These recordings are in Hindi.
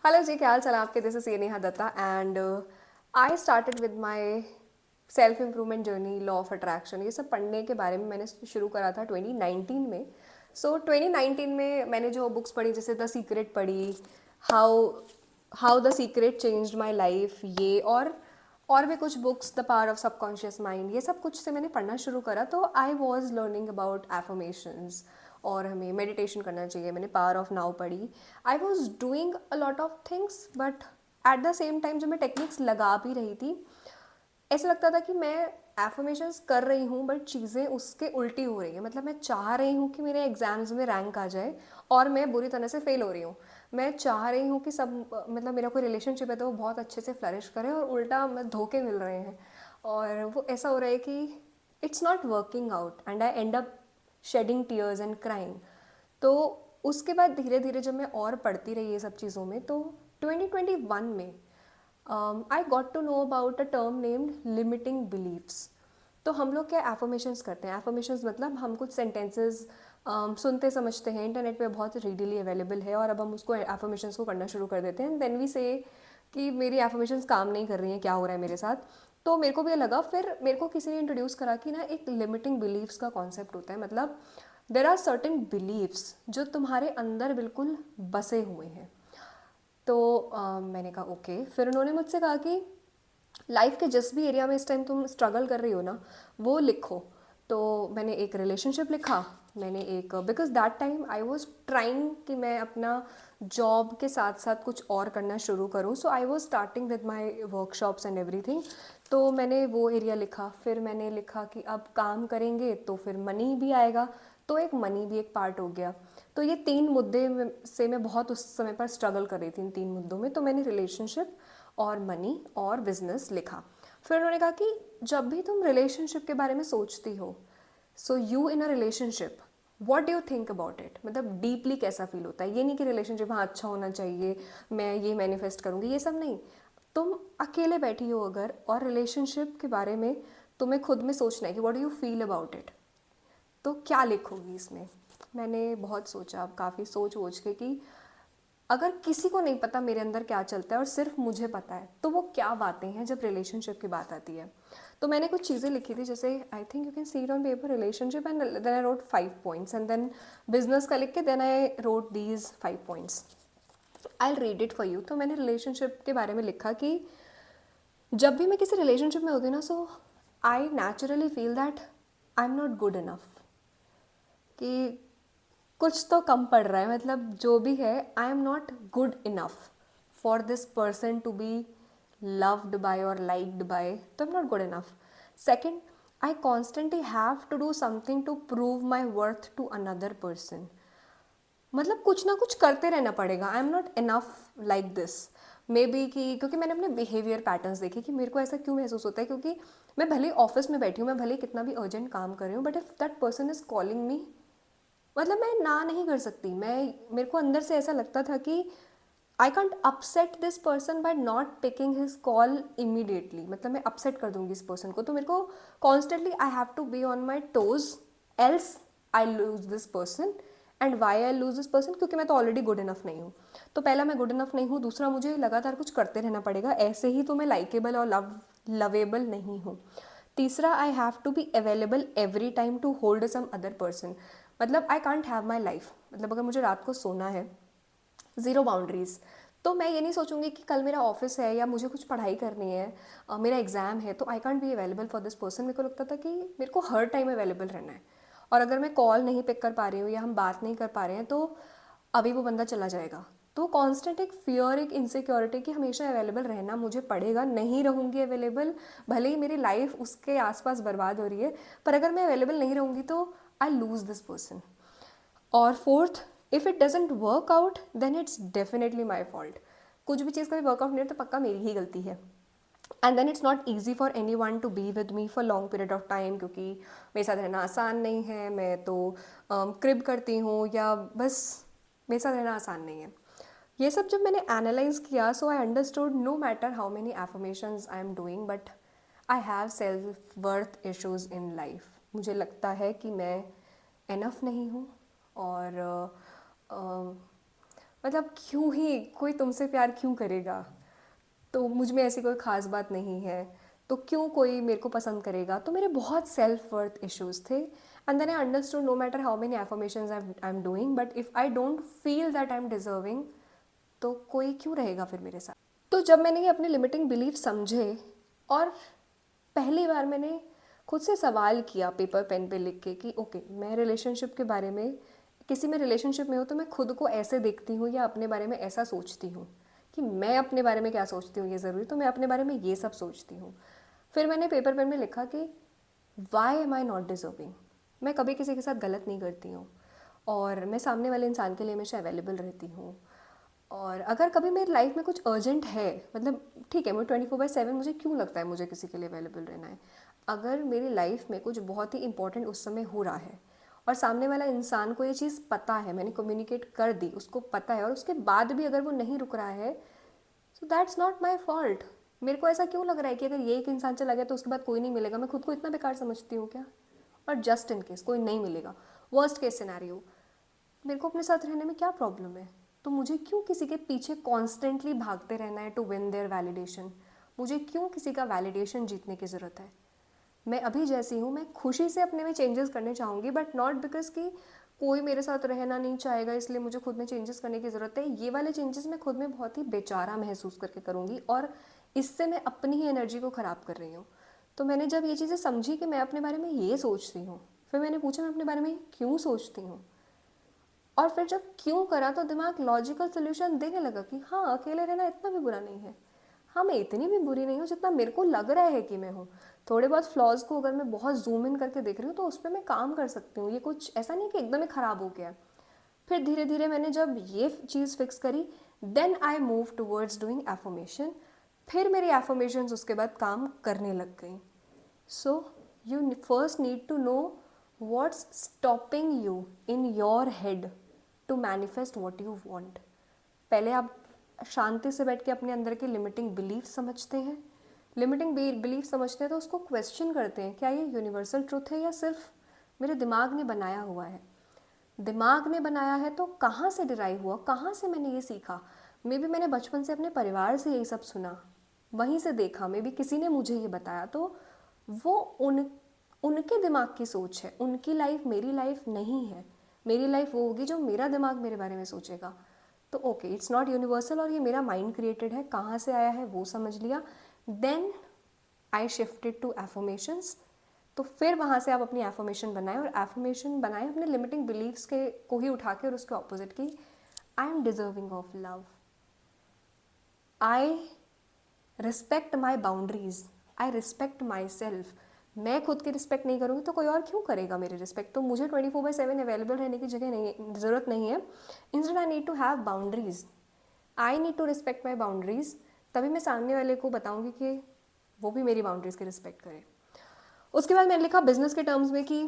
हेलो जी, क्या हाल चाल है आपके? This is Neha Datta and I started with my self improvement journey, law of attraction. ये सब पढ़ने के बारे में मैंने शुरू करा था 2019 में। 2019 में मैंने जो बुक्स पढ़ी, जैसे द सीक्रेट पढ़ी, how how the secret changed my life, ये और भी कुछ books, the power of subconscious mind, ये सब कुछ से मैंने पढ़ना शुरू करा। तो I was learning about affirmations और हमें मेडिटेशन करना चाहिए। मैंने पावर ऑफ नाउ पढ़ी। I was doing a lot of things, but at the same time जब मैं टेक्निक्स लगा भी रही थी, ऐसा लगता था कि मैं एफर्मेशंस कर रही हूँ बट चीज़ें उसके उल्टी हो रही हैं। मतलब मैं चाह रही हूँ कि मेरे एग्जाम्स में रैंक आ जाए और मैं बुरी तरह से फेल हो रही हूँ। मैं चाह रही हूँ कि सब, मतलब मेरा कोई रिलेशनशिप है तो वो बहुत अच्छे से फ्लरिश करे, और उल्टा मैं धोखे मिल रहे हैं। और वो ऐसा हो रहा है कि it's not working out and I end up shedding tears and crying. तो उसके बाद धीरे धीरे जब मैं और पढ़ती रही ये सब चीज़ों में, तो 2021 में I got to know about a term named limiting beliefs. तो हम लोग क्या एफर्मेशंस करते हैं? एफर्मेशंस मतलब हम कुछ सेंटेंसेस सुनते समझते हैं, इंटरनेट पे बहुत रीडीली अवेलेबल है, और अब हम उसको एफर्मेशंस को करना शुरू कर देते हैं। देन वी से कि मेरी एफर्मेशंस काम नहीं कर रही हैं, क्या हो रहा है मेरे साथ? तो मेरे को भी ये लगा, फिर मेरे को किसी ने इंट्रोड्यूस करा कि ना एक लिमिटिंग बिलीव्स का कॉन्सेप्ट होता है। मतलब देर आर सर्टेन बिलीव्स जो तुम्हारे अंदर बिल्कुल बसे हुए हैं। तो मैंने कहा ओके। फिर उन्होंने मुझसे कहा कि लाइफ के जिस भी एरिया में इस टाइम तुम स्ट्रगल कर रही हो ना, वो लिखो। तो मैंने एक रिलेशनशिप लिखा। मैंने एक, because that time I was trying कि मैं अपना जॉब के साथ साथ कुछ और करना शुरू करूँ। So I was starting with my workshops and everything. तो मैंने वो एरिया लिखा। फिर मैंने लिखा कि अब काम करेंगे तो फिर मनी भी आएगा, तो एक मनी भी एक पार्ट हो गया। तो ये तीन मुद्दे से मैं बहुत उस समय पर स्ट्रगल कर रही थी, इन तीन मुद्दों में। तो मैंने रिलेशनशिप और मनी और बिजनेस लिखा। फिर उन्होंने कहा कि जब भी तुम रिलेशनशिप के बारे में सोचती हो, so you in a relationship, what do you think about it? मतलब डीपली कैसा फील होता है? ये नहीं कि रिलेशनशिप हाँ अच्छा होना चाहिए, मैं ये मैनिफेस्ट करूँगी, ये सब नहीं। तुम अकेले बैठी हो अगर, और रिलेशनशिप के बारे में तुम्हें खुद में सोचना है कि what do you feel about it, तो क्या लिखोगी इसमें? मैंने बहुत सोचा, काफ़ी सोच वोच के, कि अगर किसी को नहीं पता मेरे अंदर क्या चलता है और सिर्फ मुझे पता है, तो वो क्या बातें हैं जब रिलेशनशिप की बात आती है। तो मैंने कुछ चीज़ें लिखी थी, जैसे I think you can see it on paper, relationship, and then I wrote 5 points, and then business का लिख के then I wrote these 5 points. I read it for you. तो मैंने रिलेशनशिप के बारे में लिखा कि जब भी मैं किसी रिलेशनशिप में होती हूँ ना, so I naturally feel that I am not good enough, कि कुछ तो कम पड़ रहा है। मतलब जो भी है, I am not good enough for this person to be loved by और लाइक्ड बाय, तो I am not good enough. Second, I constantly have to do something to prove my worth to another person. मतलब कुछ ना कुछ करते रहना पड़ेगा। I am not enough like this. Maybe कि क्योंकि मैंने अपने बिहेवियर पैटर्न्स देखे कि मेरे को ऐसा क्यों महसूस होता है, क्योंकि मैं भले ऑफिस में बैठी हूँ, मैं भले कितना भी अर्जेंट काम कर रही हूँ, but if that person is calling me, मतलब मैं ना नहीं कर सकती। मेरे को अंदर से ऐसा लगता था कि I can't upset this person by not picking his call immediately. मतलब मैं अपसेट कर दूंगी इस पर्सन को, तो मेरे को constantly I have to be on my toes, else I lose this person. And why I lose this person? क्योंकि मैं तो ऑलरेडी गुड इनफ नहीं हूँ। तो पहला, मैं गुड इनफ नहीं हूँ। दूसरा, मुझे लगातार कुछ करते रहना पड़ेगा, ऐसे ही तो मैं लाइकेबल और लवेबल नहीं हूँ। तीसरा, I have to be available every time to hold some other person. मतलब I can't have my life. मतलब अगर मुझे रात को सोना है, ज़ीरो बाउंड्रीज, तो मैं ये नहीं सोचूंगी कि कल मेरा ऑफिस है या मुझे कुछ पढ़ाई करनी है, मेरा एग्ज़ाम है, तो I can't be available for this person. मेरे को लगता था कि मेरे को हर टाइम अवेलेबल रहना है, और अगर मैं कॉल नहीं पिक कर पा रही हूँ या हम बात नहीं कर पा रहे हैं, तो अभी वो बंदा चला जाएगा। तो कांस्टेंट एक फियर, एक इनसिक्योरिटी कि हमेशा अवेलेबल रहना मुझे पड़ेगा। नहीं रहूँगी अवेलेबल, भले ही मेरी लाइफ उसके आसपास बर्बाद हो रही है, पर अगर मैं अवेलेबल नहीं रहूँगी तो आई लूज़ दिस पर्सन। और fourth, if it doesn't work out then it's definitely my fault. कुछ भी चीज़ कभी वर्कआउट नहीं हो तो पक्का मेरी ही गलती है। And then it's not easy for anyone to be with me for long period of time, क्योंकि मेरे साथ रहना आसान नहीं है। मैं तो क्रिब करती हूँ, या बस मेरे साथ रहना आसान नहीं है। ये सब जब मैंने एनालाइज किया, so I understood no matter how many affirmations I am doing, but I have self worth issues in life. मुझे लगता है कि मैं इनफ नहीं हूँ, और मतलब क्यों ही कोई तुमसे प्यार क्यों करेगा, तो मुझ में ऐसी कोई ख़ास बात नहीं है, तो क्यों कोई मेरे को पसंद करेगा। तो मेरे बहुत सेल्फ वर्थ इश्यूज थे। And then I understood no matter how many affirmations I am doing, but if I don't feel that I am deserving, तो कोई क्यों रहेगा फिर मेरे साथ। तो जब मैंने ये अपने लिमिटिंग बिलीफ समझे और पहली बार मैंने खुद से सवाल किया पेपर पेन पे लिख के कि ओके, मैं रिलेशनशिप के बारे में, किसी में रिलेशनशिप में हो तो मैं खुद को ऐसे देखती हूँ या अपने बारे में ऐसा सोचती हूँ, कि मैं अपने बारे में क्या सोचती हूँ ये ज़रूरी, तो मैं अपने बारे में ये सब सोचती हूँ। फिर मैंने पेपर पेन में लिखा कि why am I not deserving. मैं कभी किसी के साथ गलत नहीं करती हूँ, और मैं सामने वाले इंसान के लिए हमेशा अवेलेबल रहती हूँ। और अगर कभी मेरी लाइफ में कुछ अर्जेंट है, मतलब ठीक है, मैं 24/7 मुझे क्यों लगता है मुझे किसी के लिए अवेलेबल रहना है, अगर मेरी लाइफ में कुछ बहुत ही इंपॉर्टेंट उस समय हो रहा है और सामने वाला इंसान को ये चीज़ पता है, मैंने कम्युनिकेट कर दी, उसको पता है, और उसके बाद भी अगर वो नहीं रुक रहा है, so that's not my fault. मेरे को ऐसा क्यों लग रहा है कि अगर ये एक इंसान चला गया तो उसके बाद कोई नहीं मिलेगा, मैं खुद को इतना बेकार समझती हूँ क्या। और जस्ट इन केस कोई नहीं मिलेगा, वर्स्ट केस सिनेरियो, मेरे को अपने साथ रहने में क्या प्रॉब्लम है। तो मुझे क्यों किसी के पीछे कॉन्स्टेंटली भागते रहना है टू विन देयर वैलिडेशन। मुझे क्यों किसी का वैलिडेशन जीतने की ज़रूरत है। मैं अभी जैसी हूँ, मैं खुशी से अपने में चेंजेस करने चाहूँगी, बट नॉट बिकॉज कि कोई मेरे साथ रहना नहीं चाहेगा इसलिए मुझे खुद में चेंजेस करने की ज़रूरत है। ये वाले चेंजेस मैं खुद में बहुत ही बेचारा महसूस करके करूँगी, और इससे मैं अपनी ही एनर्जी को ख़राब कर रही हूँ। तो मैंने जब ये चीज़ें समझी कि मैं अपने बारे में ये सोचती हूँ, फिर मैंने पूछा मैं अपने बारे में क्यों सोचती हूँ, और फिर जब क्यों करा तो दिमाग लॉजिकल सोल्यूशन देने लगा कि हाँ, अकेले रहना इतना भी बुरा नहीं है। हाँ, मैं इतनी भी बुरी नहीं हूँ जितना मेरे को लग रहा है कि मैं हूँ। थोड़े बहुत फ्लॉज को अगर मैं बहुत जूम इन करके देख रही हूँ तो उस पर मैं काम कर सकती हूँ। ये कुछ ऐसा नहीं कि एकदम ही ख़राब हो गया। फिर धीरे धीरे मैंने जब ये चीज़ फिक्स करी, then I move towards doing affirmation. फिर मेरी एफर्मेशन उसके बाद काम करने लग गई। So you first need to know what's stopping you in your head to manifest what you want। पहले आप शांति से बैठ के अपने अंदर के लिमिटिंग बिलीफ समझते हैं। लिमिटिंग बिलीफ समझते हैं तो उसको क्वेश्चन करते हैं, क्या ये यूनिवर्सल ट्रूथ है या सिर्फ मेरे दिमाग ने बनाया हुआ है। दिमाग ने बनाया है तो कहाँ से डिराइव हुआ, कहाँ से मैंने ये सीखा। मे बी मैंने बचपन से अपने परिवार से यही सब सुना, वहीं से देखा, मे बी किसी ने मुझे ये बताया, तो वो उनके दिमाग की सोच है। उनकी लाइफ मेरी लाइफ नहीं है। मेरी लाइफ वो होगी जो मेरा दिमाग मेरे बारे में सोचेगा। तो ओके, इट्स नॉट यूनिवर्सल, और ये मेरा माइंड क्रिएटेड है। कहाँ से आया है वो समझ लिया। Then I shifted to affirmations. तो फिर वहाँ से आप अपनी एफर्मेशन बनाए, और एफर्मेशन बनाए अपने लिमिटिंग बिलीव्स के को ही उठा के और उसके ऑपोजिट की, आई am deserving of love, I respect my boundaries, I respect my self. मैं खुद की रिस्पेक्ट नहीं करूँगी तो कोई और क्यों करेगा मेरी रिस्पेक्ट। तो मुझे 24/7 अवेलेबल रहने की जगह नहीं, ज़रूरत नहीं है। Instead I need to have boundaries, I need to respect my boundaries. तभी मैं सामने वाले को बताऊँगी कि वो भी मेरी बाउंड्रीज़ की रिस्पेक्ट करे। उसके बाद मैंने लिखा बिजनेस के टर्म्स में कि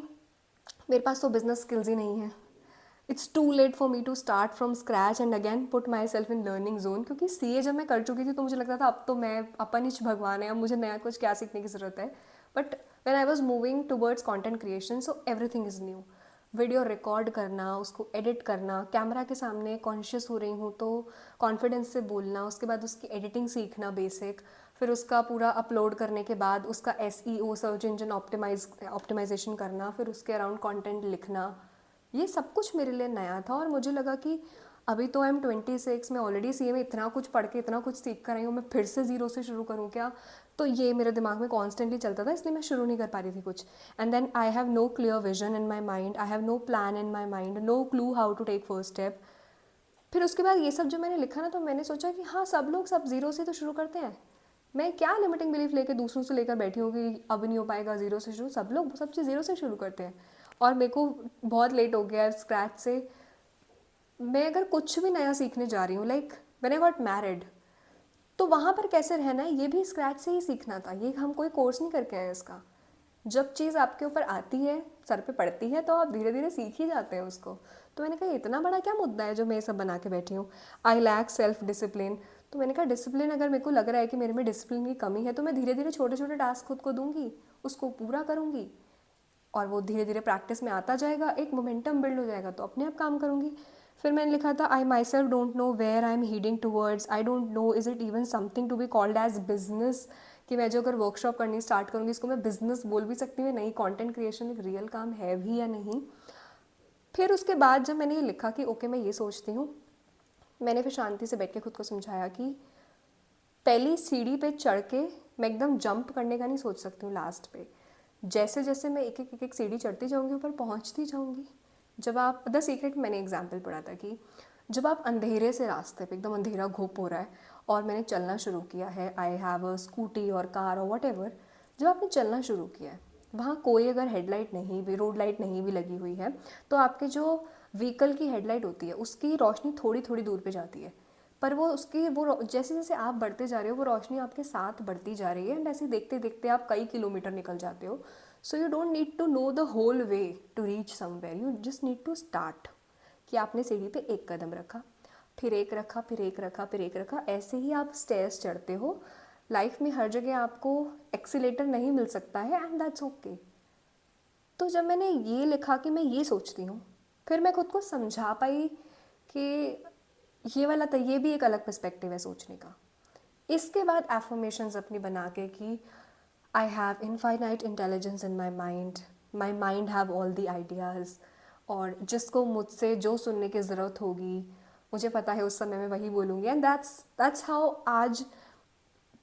मेरे पास तो बिजनेस स्किल्स ही नहीं है। It's too late for me to start from scratch and again put my self in learning zone. क्योंकि सीए जब मैं कर चुकी थी तो मुझे लगता था अब तो मैं अपन ही भगवान है, अब मुझे नया कुछ क्या सीखने की ज़रूरत है। But when I was moving towards content creation, so everything is new. Video record करना, उसको एडिट करना, कैमरा के सामने कॉन्शियस हो रही हूँ तो कॉन्फिडेंस से बोलना, उसके बाद उसकी एडिटिंग सीखना बेसिक, फिर उसका पूरा अपलोड करने के बाद उसका SEO सर्च इंजन ऑप्टिमाइजेशन करना, फिर उसके अराउंड कंटेंट लिखना, ये सब कुछ मेरे लिए नया था। और मुझे लगा कि अभी तो I'm 26, मैं ऑलरेडी सीए में इतना कुछ पढ़ के इतना कुछ सीख कर आई हूँ, मैं फिर से ज़ीरो से शुरू करूँ क्या। तो ये मेरे दिमाग में कॉन्स्टेंटली चलता था, इसलिए मैं शुरू नहीं कर पा रही थी कुछ। And then I have no clear vision in my mind, I have no plan in my mind, no clue how to take first step. फिर उसके बाद ये सब जो मैंने लिखा ना, तो मैंने सोचा कि हाँ, सब लोग सब ज़ीरो से तो शुरू करते हैं। मैं क्या लिमिटिंग बिलीफ लेके दूसरों से लेकर बैठी हूँ कि अब नहीं हो पाएगा ज़ीरो से शुरू। सब लोग सब चीज़ ज़ीरो से शुरू करते हैं, और मेरे को बहुत लेट हो गया स्क्रैच से। मैं अगर कुछ भी नया सीखने जा रही हूँ, like when I got married, तो वहाँ पर कैसे रहना है ये भी स्क्रैच से ही सीखना था। ये हम कोई कोर्स नहीं करके आए इसका। जब चीज़ आपके ऊपर आती है, सर पे पड़ती है, तो आप धीरे धीरे सीख ही जाते हैं उसको। तो मैंने कहा इतना बड़ा क्या मुद्दा है जो मैं ये सब बना के बैठी हूँ। I lack self discipline. तो मैंने कहा डिसिप्लिन, अगर मेरे को लग रहा है कि मेरे में डिसिप्लिन की कमी है तो मैं धीरे धीरे छोटे छोटे टास्क खुद को दूंगी, उसको पूरा करूँगी, और वो धीरे धीरे प्रैक्टिस में आता जाएगा, एक मोमेंटम बिल्ड हो जाएगा तो अपने आप काम करूँगी। फिर मैंने लिखा था आई my self don't know where I am heading towards, I don't know is it even something to be called as business, कि मैं जो अगर वर्कशॉप करनी स्टार्ट करूँगी इसको मैं बिजनेस बोल भी सकती हूँ, नहीं कंटेंट क्रिएशन एक रियल काम है भी या नहीं। फिर उसके बाद जब मैंने ये लिखा कि ओके मैं ये सोचती हूँ, मैंने फिर शांति से बैठ के खुद को समझाया कि पहली सीढ़ी पे चढ़ के मैं एकदम जंप करने का नहीं सोच सकती हूँ लास्ट पे, जैसे जैसे मैं एक एक सीढ़ी चढ़ती जाऊँगी ऊपर पहुँचती जाऊँगी। जब आप द सीक्रेट मैंने एग्जाम्पल पढ़ा था कि जब आप अंधेरे से रास्ते पे एकदम अंधेरा घुप हो रहा है और मैंने चलना शुरू किया है, आई हैव अ स्कूटी और कार और वट एवर, जब आपने चलना शुरू किया है वहाँ कोई अगर हेडलाइट नहीं भी, रोड लाइट नहीं भी लगी हुई है, तो आपके जो व्हीकल की हेडलाइट होती है उसकी रोशनी थोड़ी थोड़ी दूर पे जाती है, पर वो उसकी जैसे जैसे आप बढ़ते जा रहे हो वो रोशनी आपके साथ बढ़ती जा रही है, एंड ऐसे देखते देखते आप कई किलोमीटर निकल जाते हो। So you don't need to know the whole way to reach somewhere, you just need to start. कि आपने सीढ़ी पे एक कदम रखा, फिर एक रखा, फिर एक रखा, फिर एक रखा, ऐसे ही आप स्टेयर्स चढ़ते हो। लाइफ में हर जगह आपको एक्सीलेटर नहीं मिल सकता है, एंड दैट्स ओके। तो जब मैंने ये लिखा कि मैं ये सोचती हूँ, फिर मैं खुद को समझा पाई कि ये वाला तो ये भी एक अलग पर्सपेक्टिव है सोचने का। इसके बाद एफर्मेशंस अपनी बना के कि I have infinite intelligence in my mind have all the ideas, और जिसको मुझसे जो सुनने की ज़रूरत होगी मुझे पता है उस समय मैं वही बोलूँगी, एंड दैट्स हाउ आज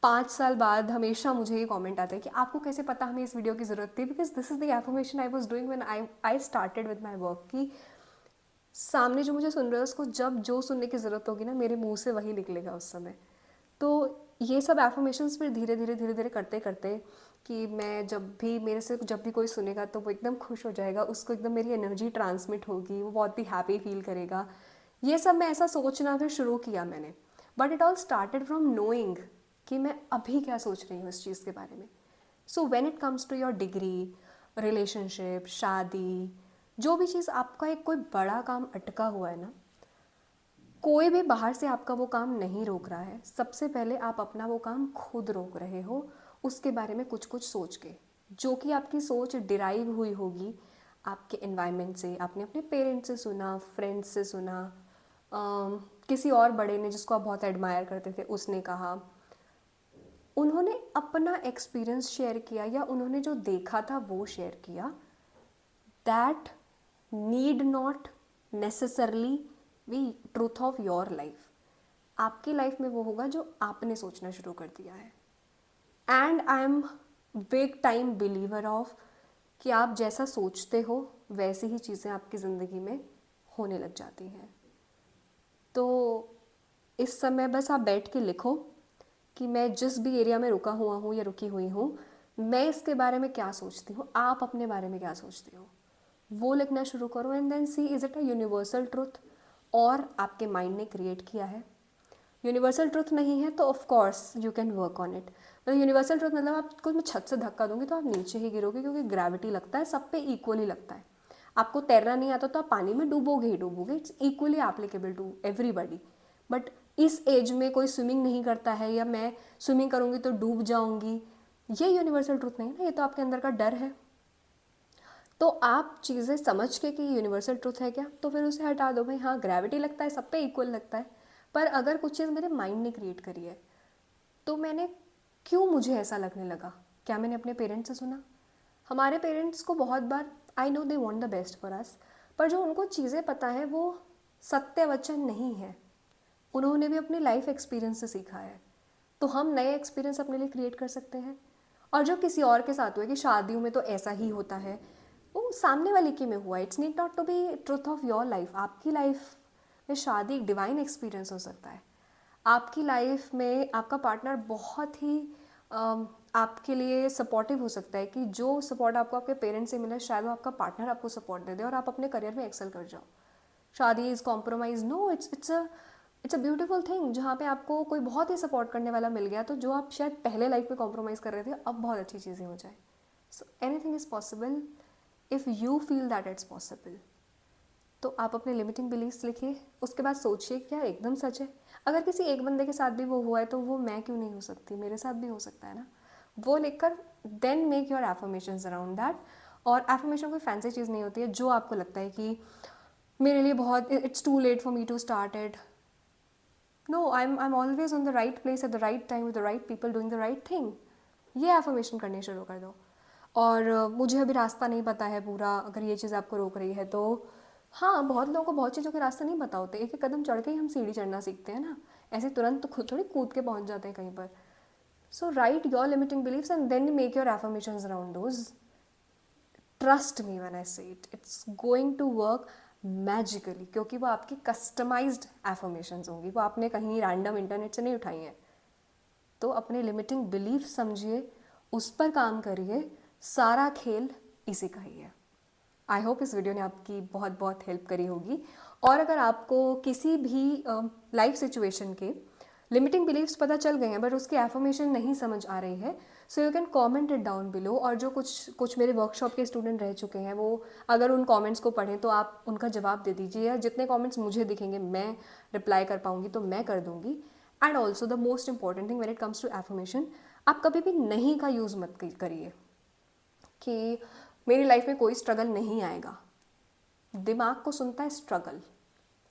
5 साल बाद हमेशा मुझे ये कमेंट आता है कि आपको कैसे पता हमें इस वीडियो की ज़रूरत थी, because this is the affirmation I was doing when I started with my work, कि सामने जो मुझे सुन रहे हो उसको जब जो सुनने की ज़रूरत होगी ना मेरे मुंह से वही निकलेगा उस समय। तो ये सब एफर्मेशंस फिर धीरे धीरे धीरे धीरे करते करते कि मैं जब भी मेरे से जब भी कोई सुनेगा तो वो एकदम खुश हो जाएगा, उसको एकदम मेरी एनर्जी ट्रांसमिट होगी, वो बहुत ही हैप्पी फील करेगा। ये सब मैं ऐसा सोचना फिर शुरू किया मैंने, but it all started from knowing कि मैं अभी क्या सोच रही हूँ इस चीज़ के बारे में। So when it comes to your degree, relationship, शादी, जो भी चीज़ आपका एक कोई बड़ा काम अटका हुआ है ना, कोई भी बाहर से आपका वो काम नहीं रोक रहा है, सबसे पहले आप अपना वो काम खुद रोक रहे हो उसके बारे में कुछ कुछ सोच के, जो कि आपकी सोच डिराइव हुई होगी आपके एनवायरनमेंट से, आपने अपने पेरेंट्स से सुना, फ्रेंड्स से सुना, किसी और बड़े ने जिसको आप बहुत एडमायर करते थे उसने कहा, उन्होंने अपना एक्सपीरियंस शेयर किया या उन्होंने जो देखा था वो शेयर किया। That need not necessarily be truth of your life. आपकी लाइफ में वो होगा जो आपने सोचना शुरू कर दिया है। And I am big time believer of कि आप जैसा सोचते हो वैसी ही चीज़ें आपकी ज़िंदगी में होने लग जाती हैं। तो इस समय बस आप बैठ के लिखो कि मैं जिस भी एरिया में रुका हुआ हूँ या रुकी हुई हूँ, मैं इसके बारे में क्या सोचती हूँ, आप अपने बारे में क्या सोचती हो, वो लिखना शुरू करो, and then see is it a universal truth और आपके माइंड ने क्रिएट किया है। यूनिवर्सल ट्रुथ नहीं है तो of course you can work on it. मतलब यूनिवर्सल ट्रुथ मतलब आपको मैं छत से धक्का दूंगी तो आप नीचे ही गिरोगे, क्योंकि ग्रेविटी लगता है सब पे इक्वली लगता है। आपको तैरना नहीं आता तो आप पानी में डूबोगे ही डूबोगे, it's equally applicable to everybody. But इस एज में कोई स्विमिंग नहीं करता है या मैं स्विमिंग करूँगी तो डूब जाऊँगी, ये यूनिवर्सल ट्रुथ नहीं है ना, ये तो आपके अंदर का डर है। तो आप चीज़ें समझ के कि यूनिवर्सल ट्रुथ है क्या, तो फिर उसे हटा दो। भाई हाँ ग्रेविटी लगता है, सब पे इक्वल लगता है, पर अगर कुछ चीज़ मेरे माइंड ने क्रिएट करी है तो मैंने क्यों, मुझे ऐसा लगने लगा, क्या मैंने अपने पेरेंट्स से सुना? हमारे पेरेंट्स को बहुत बार I know they want the best for us, पर जो उनको चीज़ें पता है वो सत्य वचन नहीं है, उन्होंने भी अपनी लाइफ एक्सपीरियंस से सीखा है। तो हम नए एक्सपीरियंस अपने लिए क्रिएट कर सकते हैं। और जो किसी और के साथ हुआ कि शादियों में तो ऐसा ही होता है, वो सामने वाले की में हुआ, it's need not to be truth of your life. आपकी लाइफ में शादी एक डिवाइन एक्सपीरियंस हो सकता है। आपकी लाइफ में आपका पार्टनर बहुत ही आपके लिए सपोर्टिव हो सकता है, कि जो सपोर्ट आपको आपके पेरेंट्स से मिला शायद वो आपका पार्टनर आपको सपोर्ट दे दे और आप अपने करियर में एक्सेल कर जाओ। शादी is compromise, no, it's a beautiful thing जहाँ पे आपको कोई बहुत ही सपोर्ट करने वाला मिल गया, तो जो आप शायद पहले लाइफ में कॉम्प्रोमाइज़ कर रहे थे अब बहुत अच्छी चीज़ें हो जाए। So anything is possible if you feel that it's possible. तो आप अपने लिमिटिंग बिलीफ्स लिखिए, उसके बाद सोचिए क्या एकदम सच है। अगर किसी एक बंदे के साथ भी वो हुआ है तो वो मैं क्यों नहीं हो सकती, मेरे साथ भी हो सकता है ना। वो लिखकर then make your affirmations around that. और एफर्मेशन कोई फैंसी चीज़ नहीं होती है, जो आपको लगता है कि मेरे लिए बहुत it's too late for me to start it. No, I am always on the right place at the right time with the right people doing the right thing. ये एफर्मेशन करने शुरू कर दो. और मुझे अभी रास्ता नहीं पता है पूरा, अगर ये चीज़ आपको रोक रही है तो हाँ, बहुत लोगों को बहुत चीज़ों के रास्ते नहीं पता होते. एक एक कदम चढ़ के ही हम सीढ़ी चढ़ना सीखते हैं ना. ऐसे तुरंत तो खुद थोड़ी कूद के पहुंच जाते हैं कहीं पर. So write your limiting beliefs and then you make your affirmations around those. Trust me when I say it's going to work magically, क्योंकि वो आपकी कस्टमाइज्ड एफर्मेशंस होंगी, वो आपने कहीं रैंडम इंटरनेट से नहीं उठाई हैं. तो अपने लिमिटिंग बिलीफ समझिए, उस पर काम करिए. सारा खेल इसी का ही है. आई होप इस वीडियो ने आपकी बहुत बहुत हेल्प करी होगी. और अगर आपको किसी भी लाइफ सिचुएशन के लिमिटिंग बिलीव्स पता चल गए हैं बट उसकी एफर्मेशन नहीं समझ आ रही है, so you can comment it down below. और जो कुछ मेरे वर्कशॉप के स्टूडेंट रह चुके हैं, वो अगर उन कॉमेंट्स को पढ़ें तो आप उनका जवाब दे दीजिए, या जितने कॉमेंट्स मुझे दिखेंगे मैं रिप्लाई कर पाऊँगी तो मैं कर दूँगी. And also the most important thing when it comes to affirmation, आप कभी भी नहीं का यूज़ मत करिए कि मेरी लाइफ में कोई स्ट्रगल नहीं आएगा. दिमाग को सुनता है स्ट्रगल.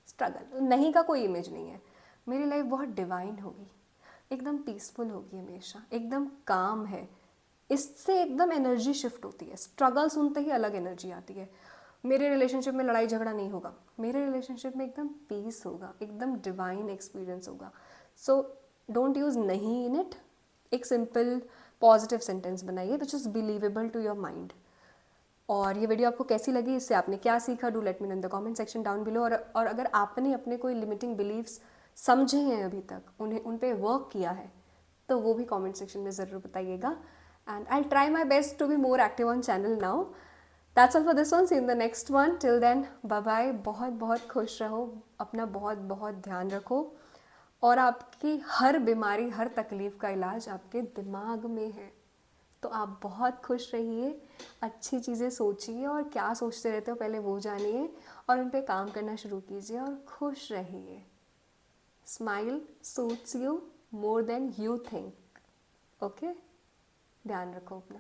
स्ट्रगल नहीं का कोई इमेज नहीं है. मेरी लाइफ बहुत डिवाइन होगी, एकदम पीसफुल होगी, हमेशा एकदम काम है. इससे एकदम एनर्जी शिफ्ट होती है. स्ट्रगल सुनते ही अलग एनर्जी आती है. मेरे रिलेशनशिप में लड़ाई झगड़ा नहीं होगा, मेरे रिलेशनशिप में एकदम पीस होगा, एकदम डिवाइन एक्सपीरियंस होगा. सो डोंट यूज़ नहीं इन इट. एक सिंपल पॉजिटिव सेंटेंस बनाइए which is believable to your mind. और ये वीडियो आपको कैसी लगी, इससे आपने क्या सीखा, do let me know in the comment section down below. और अगर आपने अपने कोई लिमिटिंग बिलीव्स समझे हैं अभी तक, उन्हें उन पे वर्क किया है, तो वो भी कमेंट सेक्शन में ज़रूर बताइएगा. And I try my best to be more active on channel now. That's all for this one. See in the next one. Till then bye bye. बहुत बहुत खुश रहो, अपना बहुत बहुत ध्यान रखो. और आपकी हर बीमारी, हर तकलीफ़ का इलाज आपके दिमाग में है. तो आप बहुत खुश रहिए, अच्छी चीज़ें सोचिए, और क्या सोचते रहते हो पहले वो जानिए, और उन पे काम करना शुरू कीजिए, और खुश रहिए. Smile suits you more than you think. Okay, ध्यान रखो अपना.